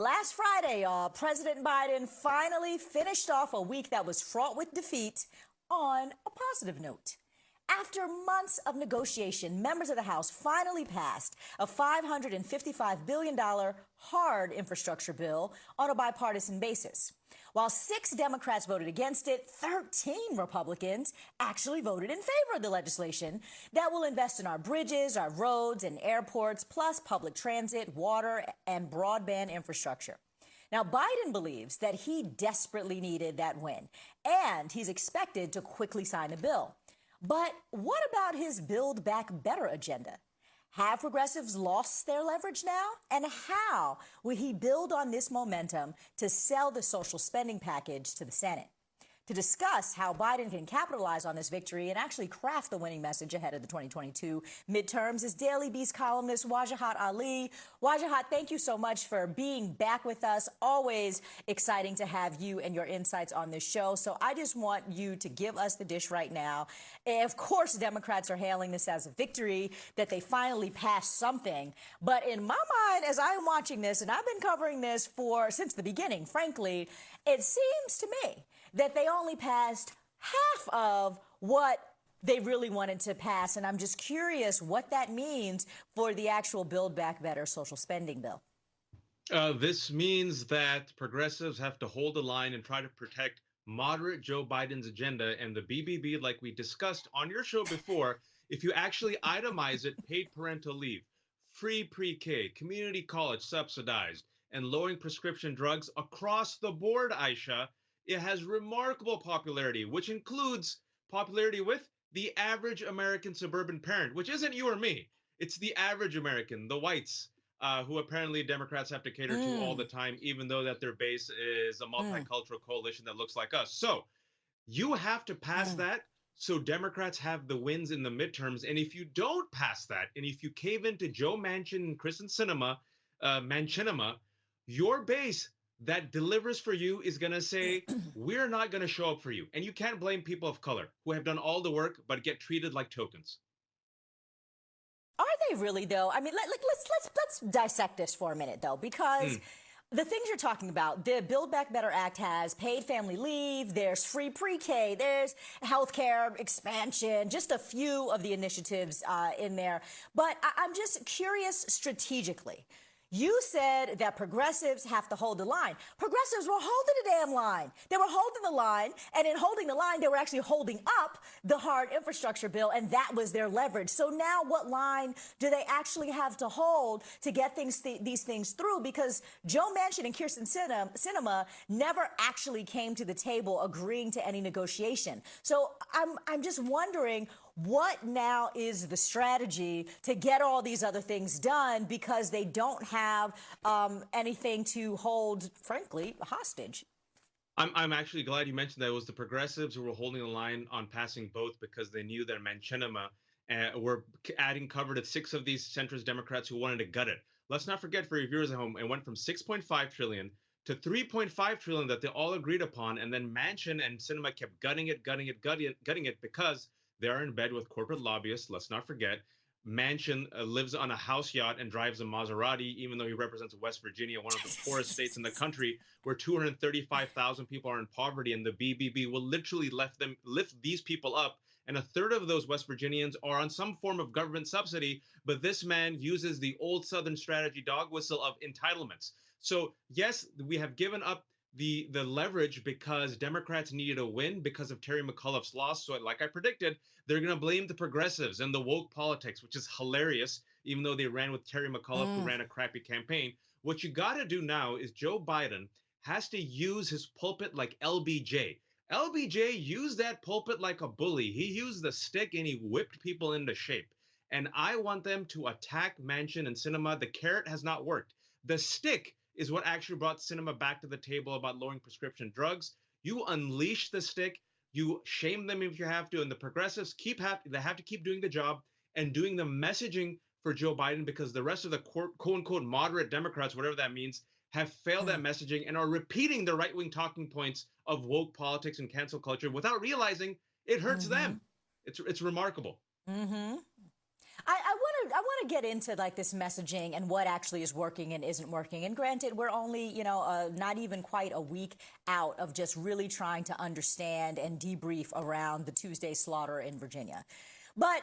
Last Friday, President Biden finally finished off a week that was fraught with defeat on a positive note. After months of negotiation, members of the House finally passed a $555 billion hard infrastructure bill on a bipartisan basis. While 6 Democrats voted against it, 13 Republicans actually voted in favor of the legislation that will invest in our bridges, our roads, and airports, plus public transit, water, and broadband infrastructure. Now, Biden believes that he desperately needed that win, and he's expected to quickly sign the bill. But what about his Build Back Better agenda? Have progressives lost their leverage now? And how will he build on this momentum to sell the social spending package to the Senate? To discuss how Biden can capitalize on this victory and actually craft the winning message ahead of the 2022 midterms is Daily Beast columnist Wajahat Ali. Wajahat, thank you so much for being back with us. Always exciting to have you and your insights on this show. So I just want you to give us the dish right now. Of course, Democrats are hailing this as a victory, that they finally passed something. But in my mind, as I'm watching this, and I've been covering this since the beginning, frankly, it seems to me that they only passed half of what they really wanted to pass. And I'm just curious what that means for the actual Build Back Better social spending bill. This means that progressives have to hold the line and try to protect moderate Joe Biden's agenda. And the BBB, like we discussed on your show before, if you actually itemize it, paid parental leave, free pre-K, community college subsidized, and lowering prescription drugs across the board, Aisha, it has remarkable popularity, which includes popularity with the average American suburban parent, which isn't you or me. It's the average American, the whites, who apparently Democrats have to cater to all the time, even though that their base is a multicultural coalition that looks like us. So you have to pass that so Democrats have the wins in the midterms. And if you don't pass that, and if you cave into Joe Manchin and Kristen Manchinima, your base that delivers for you is going to say, we're not going to show up for you. And you can't blame people of color who have done all the work but get treated like tokens. Are they really, though? I mean, let's dissect this for a minute, though, because the things you're talking about, the Build Back Better Act has paid family leave, there's free pre-K, there's healthcare expansion, just a few of the initiatives in there. But I'm just curious strategically. You said that progressives have to hold the line. Progressives were holding the damn line. They were holding the line, and in holding the line, they were actually holding up the hard infrastructure bill, and that was their leverage. So now what line do they actually have to hold to get these things through? Because Joe Manchin and Kirsten Sinema never actually came to the table agreeing to any negotiation. So I'm just wondering, what now is the strategy to get all these other things done, because they don't have anything to hold, frankly, hostage? I'm actually glad you mentioned that. It was the progressives who were holding the line on passing both because they knew that Manchinima were adding cover to 6 of these centrist Democrats who wanted to gut it. Let's not forget, for your viewers at home, it went from 6.5 trillion to 3.5 trillion that they all agreed upon. And then Manchin and Sinema kept gutting it because they're in bed with corporate lobbyists. Let's not forget, Manchin lives on a house yacht and drives a Maserati, even though he represents West Virginia, one of the poorest states in the country, where 235,000 people are in poverty, and the BBB will literally lift these people up. And a third of those West Virginians are on some form of government subsidy, but this man uses the old Southern strategy dog whistle of entitlements. So yes, we have given up the leverage because Democrats needed a win because of Terry McAuliffe's loss. So like I predicted, they're going to blame the progressives and the woke politics, which is hilarious, even though they ran with Terry McAuliffe, who ran a crappy campaign. What you got to do now is Joe Biden has to use his pulpit like LBJ. LBJ used that pulpit like a bully. He used the stick and he whipped people into shape. And I want them to attack Manchin and Sinema. The carrot has not worked. The stick is what actually brought Sinema back to the table about lowering prescription drugs. You unleash the stick, you shame them if you have to, and the progressives they have to keep doing the job and doing the messaging for Joe Biden, because the rest of the quote-unquote moderate Democrats, whatever that means, have failed that messaging and are repeating the right-wing talking points of woke politics and cancel culture without realizing it hurts them. It's remarkable. I want want to get into like this messaging and what actually is working and isn't working. And granted, we're only, not even quite a week out of just really trying to understand and debrief around the Tuesday slaughter in Virginia. But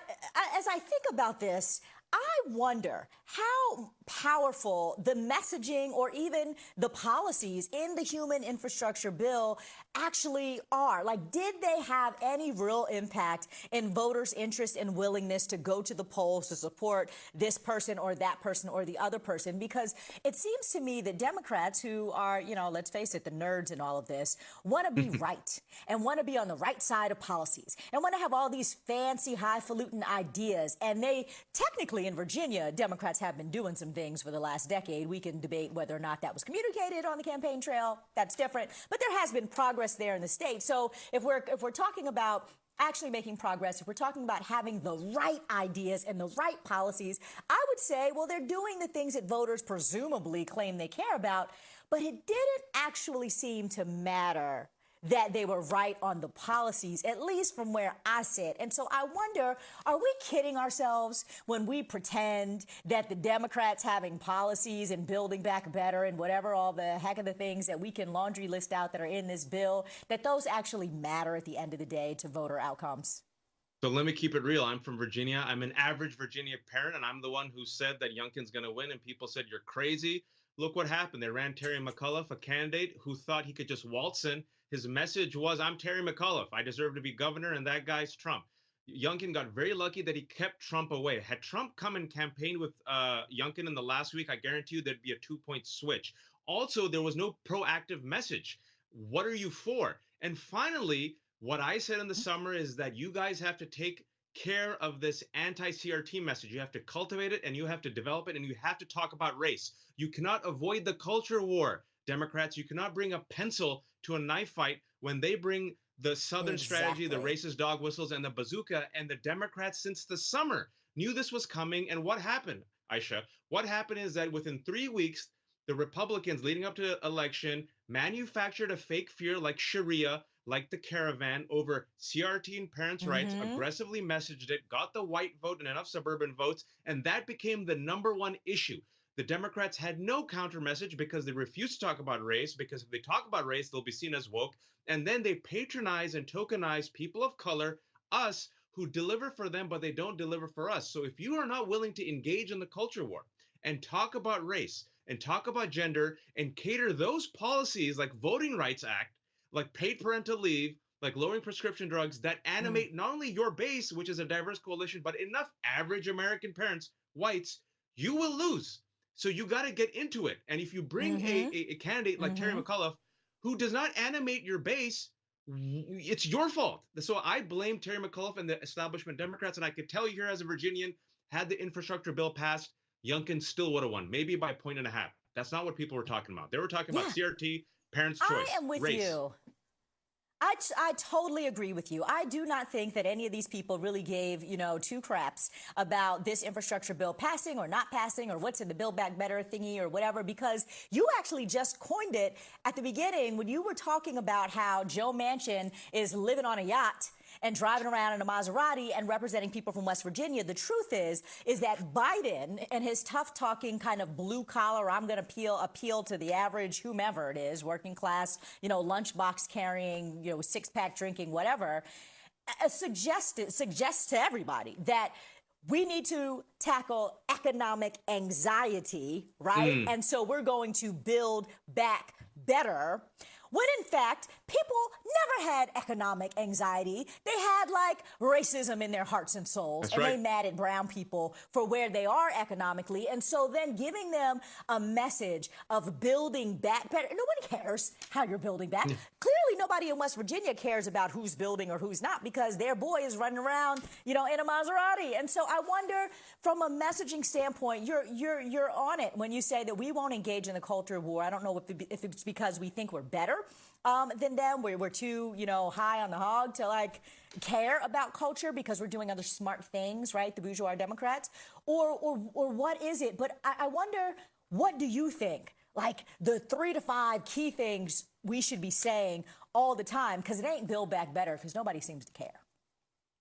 as I think about this, I wonder how powerful the messaging or even the policies in the human infrastructure bill actually are. Like, did they have any real impact in voters' interest and willingness to go to the polls to support this person or that person or the other person? Because it seems to me that Democrats, who are, let's face it, the nerds in all of this, want to be right and want to be on the right side of policies and want to have all these fancy, highfalutin ideas. And they technically, in Virginia, Democrats have been doing some things for the last decade. We can debate whether or not that was communicated on the campaign trail. That's different. But there has been progress there in the state. So if we're talking about actually making progress, if we're talking about having the right ideas and the right policies, I would say, well, they're doing the things that voters presumably claim they care about, but it didn't actually seem to matter that they were right on the policies, at least from where I sit. And so I wonder, are we kidding ourselves when we pretend that the Democrats having policies and building back better and whatever all the heck of the things that we can laundry list out that are in this bill, that those actually matter at the end of the day to voter outcomes? So let me keep it real. I'm from Virginia. I'm an average Virginia parent, and I'm the one who said that Youngkin's going to win, and people said, you're crazy. Look what happened. They ran Terry McAuliffe, a candidate who thought he could just waltz in. His message was, I'm Terry McAuliffe. I deserve to be governor, and that guy's Trump. Youngkin got very lucky that he kept Trump away. Had Trump come and campaigned with Youngkin in the last week, I guarantee you there'd be a 2-point switch. Also, there was no proactive message. What are you for? And finally, what I said in the summer is that you guys have to take care of this anti-CRT message. You have to cultivate it and you have to develop it and you have to talk about race. You cannot avoid the culture war. Democrats, you cannot bring a pencil to a knife fight when they bring the Southern strategy, the racist dog whistles, and the bazooka. And the Democrats, since the summer, knew this was coming. And what happened, Aisha? What happened is that within 3 weeks, the Republicans leading up to the election manufactured a fake fear like Sharia, like the caravan, over CRT and parents' rights, aggressively messaged it, got the white vote and enough suburban votes, and that became the #1 issue. The Democrats had no counter message because they refused to talk about race, because if they talk about race, they'll be seen as woke. And then they patronize and tokenize people of color, us, who deliver for them, but they don't deliver for us. So if you are not willing to engage in the culture war and talk about race and talk about gender and cater those policies like Voting Rights Act, like paid parental leave, like lowering prescription drugs that animate not only your base, which is a diverse coalition, but enough average American parents, whites, you will lose. So you got to get into it. And if you bring a candidate like Terry McAuliffe, who does not animate your base, it's your fault. So I blame Terry McAuliffe and the establishment Democrats. And I could tell you here as a Virginian, had the infrastructure bill passed, Youngkin still would have won, maybe by 1.5 points. That's not what people were talking about. They were talking about CRT, parents' choice, I am with race. you. I totally agree with you. I do not think that any of these people really gave, two craps about this infrastructure bill passing or not passing or what's in the Build Back Better thingy or whatever, because you actually just coined it at the beginning when you were talking about how Joe Manchin is living on a yacht and driving around in a Maserati and representing people from West Virginia. The truth is that Biden and his tough talking kind of blue collar, I'm going to appeal to the average whomever it is, working class, lunchbox carrying, 6-pack drinking, whatever, suggests to everybody that we need to tackle economic anxiety, right? And so we're going to build back better. When in fact, people never had economic anxiety. They had like racism in their hearts and souls. That's and right. They mad at brown people for where they are economically. And so then giving them a message of building back better. Nobody cares how you're building back. Clearly nobody in West Virginia cares about who's building or who's not, because their boy is running around, in a Maserati. And so I wonder, from a messaging standpoint, you're on it when you say that we won't engage in the culture war. I don't know if it's because we think we're better than them. We're too, high on the hog to like care about culture because we're doing other smart things, right? The bourgeois Democrats, or what is it? But I wonder, what do you think? Like the 3 to 5 key things we should be saying all the time, because it ain't Build Back Better, because nobody seems to care.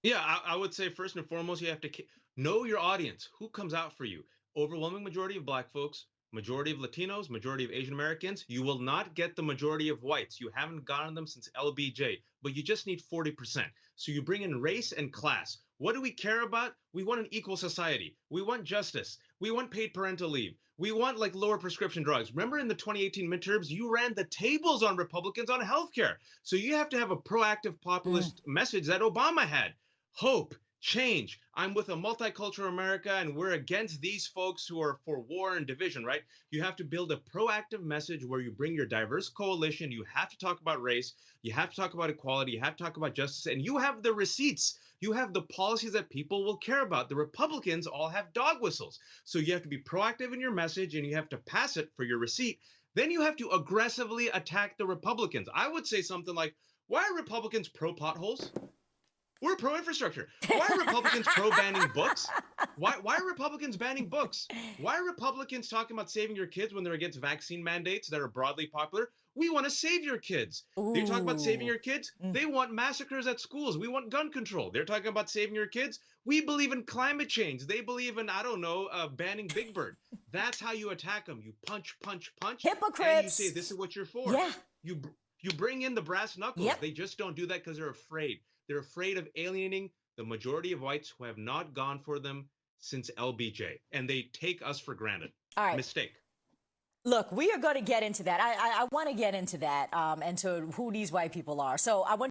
Yeah, I would say first and foremost, you have to Know your audience. Who comes out for you? Overwhelming majority of black folks, majority of Latinos, majority of Asian Americans. You will not get the majority of whites. You haven't gotten them since LBJ, but you just need 40%. So you bring in race and class. What do we care about? We want an equal society. We want justice. We want paid parental leave. We want like lower prescription drugs. Remember in the 2018 midterms, you ran the tables on Republicans on healthcare. So you have to have a proactive populist message that Obama had. Hope, change. I'm with a multicultural America, and we're against these folks who are for war and division, right? You have to build a proactive message where you bring your diverse coalition. You have to talk about race. You have to talk about equality. You have to talk about justice. And you have the receipts. You have the policies that people will care about. The Republicans all have dog whistles. So you have to be proactive in your message, and you have to pass it for your receipt. Then you have to aggressively attack the Republicans. I would say something like, why are Republicans pro potholes? We're pro-infrastructure. Why are Republicans pro-banning books? Why are Republicans banning books? Why are Republicans talking about saving your kids when they're against vaccine mandates that are broadly popular? We want to save your kids. They talk about saving your kids. They want massacres at schools. We want gun control. They're talking about saving your kids. We believe in climate change. They believe in, I don't know, banning Big Bird. That's how you attack them. You punch, punch, punch. Hypocrites. And you say, this is what you're for. Yeah. You bring in the brass knuckles. Yep. They just don't do that because they're afraid. They're afraid of alienating the majority of whites who have not gone for them since LBJ, and they take us for granted. All right. Mistake. Look, we are going to get into that. I want to get into that and to who these white people are. So I want